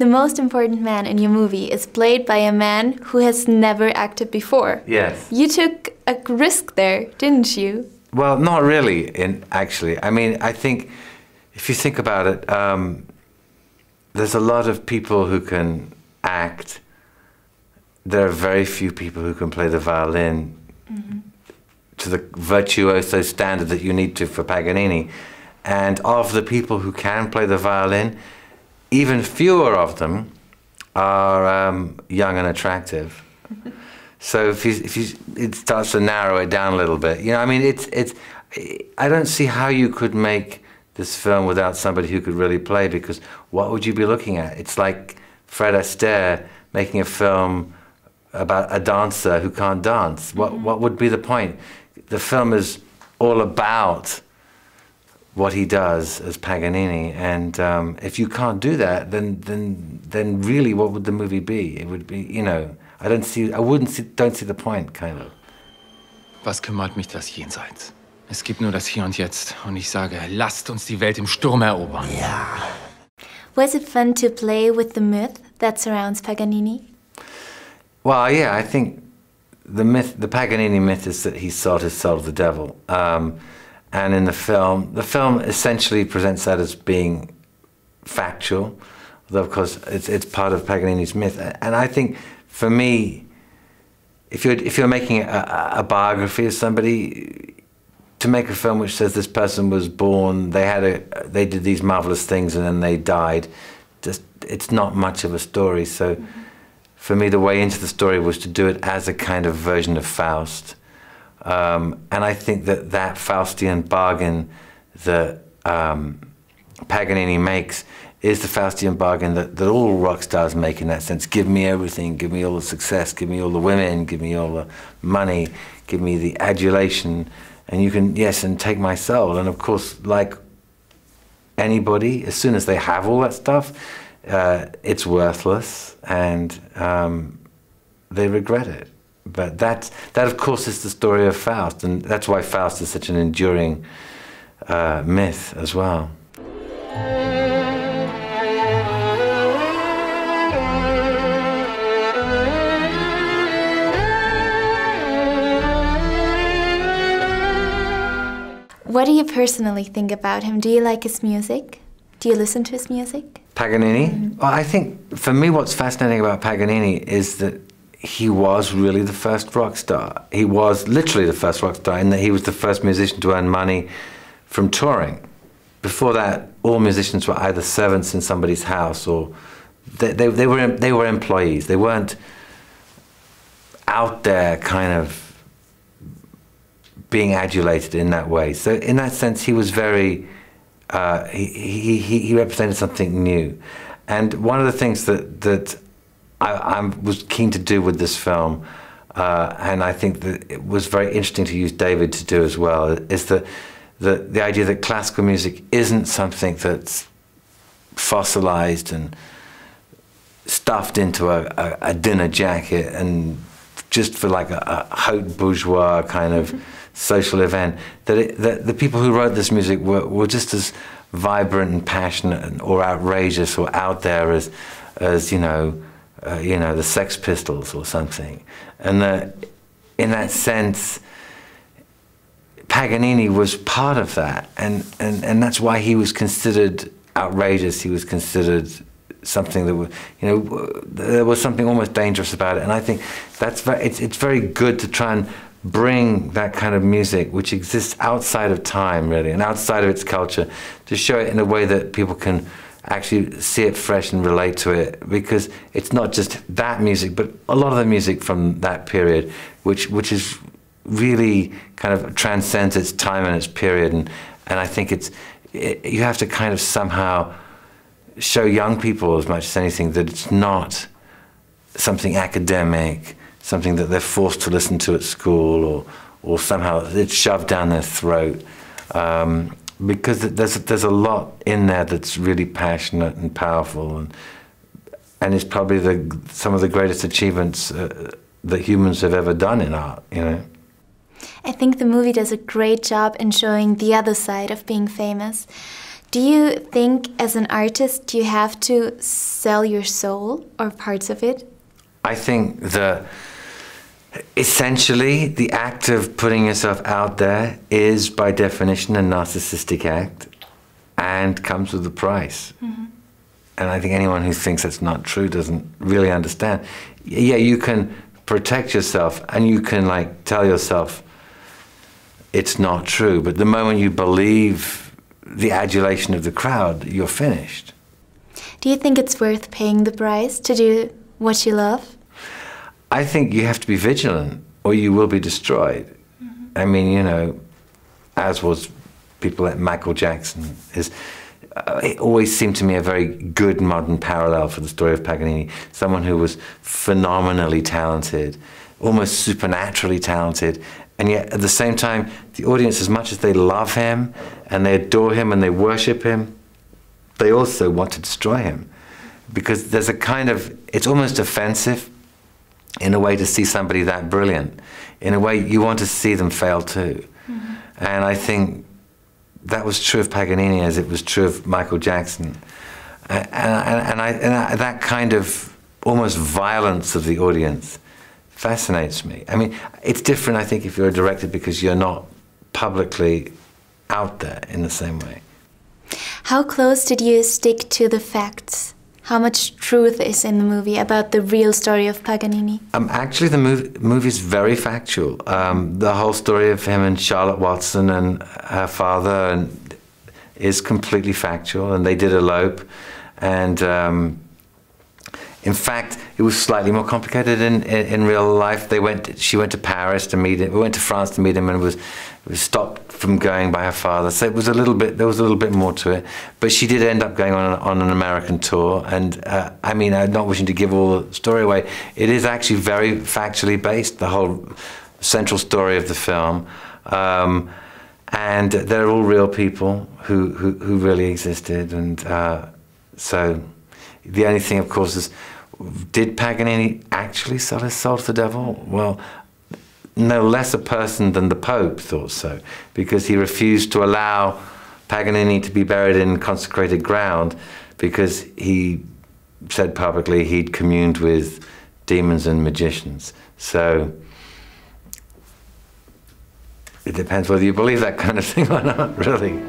the most important man in your movie is played by a man who has never acted before. Yes. You took a risk there, didn't you? Well, not really, actually. I mean, I think, if you think about it, there's a lot of people who can act. There are very few people who can play the violin to the virtuoso standard that you need to for Paganini. And of the people who can play the violin, even fewer of them are young and attractive. So it starts to narrow it down a little bit. You know, I mean, I don't see how you could make this film without somebody who could really play, because what would you be looking at? It's like Fred Astaire making a film about a dancer who can't dance. What would be the point? The film is all about what he does as Paganini, and if you can't do that, then really, what would the movie be? It would be, you know, don't see the point, kind of. Was kümmert mich das Jenseits? Es gibt nur das Hier und Jetzt, und ich sage, lasst uns die Welt im Sturm erobern. Yeah. Was it fun to play with the myth that surrounds Paganini? Well, yeah, I think the Paganini myth is that he sold his soul to the devil. And in the film essentially presents that as being factual, although of course it's part of Paganini's myth. And I think, for me, if you're making a biography of somebody, to make a film which says this person was born, they did these marvelous things and then they died, it's not much of a story. So for me, the way into the story was to do it as a kind of version of Faust. And I think that Faustian bargain that Paganini makes is the Faustian bargain that all rock stars make, in that sense. Give me everything, give me all the success, give me all the women, give me all the money, give me the adulation, and you can, yes, and take my soul. And of course, like anybody, as soon as they have all that stuff, it's worthless, and they regret it. But that of course is the story of Faust, and that's why Faust is such an enduring myth as well. What do you personally think about him? Do you like his music? Do you listen to his music? Paganini? Well, I think, for me, what's fascinating about Paganini is that he was really the first rock star. He was literally the first rock star, in that he was the first musician to earn money from touring. Before that, all musicians were either servants in somebody's house, or they were employees. They weren't out there kind of being adulated in that way. So in that sense, he was very, he represented something new. And one of the things that I was keen to do with this film, and I think that it was very interesting to use David to do as well, is the idea that classical music isn't something that's fossilized and stuffed into a dinner jacket and just for like a haute bourgeois kind of social event. That the people who wrote this music were just as vibrant and passionate or outrageous or out there as you know, the Sex Pistols or something. And in that sense, Paganini was part of that, and that's why he was considered outrageous. He was considered something that was, you know, there was something almost dangerous about it. And I think it's very good to try and bring that kind of music, which exists outside of time, really, and outside of its culture, to show it in a way that people can actually see it fresh and relate to it, because it's not just that music, but a lot of the music from that period, which is really kind of transcends its time and its period, and I think you have to kind of somehow show young people, as much as anything, that it's not something academic, something that they're forced to listen to at school, or somehow it's shoved down their throat. Because there's a lot in there that's really passionate and powerful, and it's probably some of the greatest achievements that humans have ever done in art, you know. I think the movie does a great job in showing the other side of being famous. Do you think as an artist you have to sell your soul or parts of it? I think that essentially the act of putting yourself out there is by definition a narcissistic act and comes with a price. Mm-hmm. And I think anyone who thinks that's not true doesn't really understand. Yeah, you can protect yourself and you can like tell yourself it's not true, but the moment you believe the adulation of the crowd, you're finished. Do you think it's worth paying the price to do what you love? I think you have to be vigilant or you will be destroyed. Mm-hmm. I mean, you know, as was people like Michael Jackson, it always seemed to me a very good modern parallel for the story of Paganini. Someone who was phenomenally talented, almost supernaturally talented, and yet at the same time, the audience, as much as they love him and they adore him and they worship him, they also want to destroy him. Because there's a kind of, it's almost offensive in a way to see somebody that brilliant. In a way, you want to see them fail too. Mm-hmm. And I think that was true of Paganini as it was true of Michael Jackson. And that kind of almost violence of the audience fascinates me. I mean, it's different, I think, if you're a director because you're not publicly out there in the same way. How close did you stick to the facts? How much truth is in the movie about the real story of Paganini? Actually, the movie is very factual. The whole story of him and Charlotte Watson and her father is completely factual, and they did elope. And in fact, it was slightly more complicated in real life. She went to Paris to meet him. We went to France to meet him, and was stopped from going by her father. So it was there was a little bit more to it. But she did end up going on an American tour. And I mean, I'm not wishing to give all the story away. It is actually very factually based, the whole central story of the film. And they're all real people who really existed. And so the only thing, of course, is, did Paganini actually sell his soul to the devil? Well, no less a person than the Pope thought so, because he refused to allow Paganini to be buried in consecrated ground because he said publicly he'd communed with demons and magicians. So it depends whether you believe that kind of thing or not, really.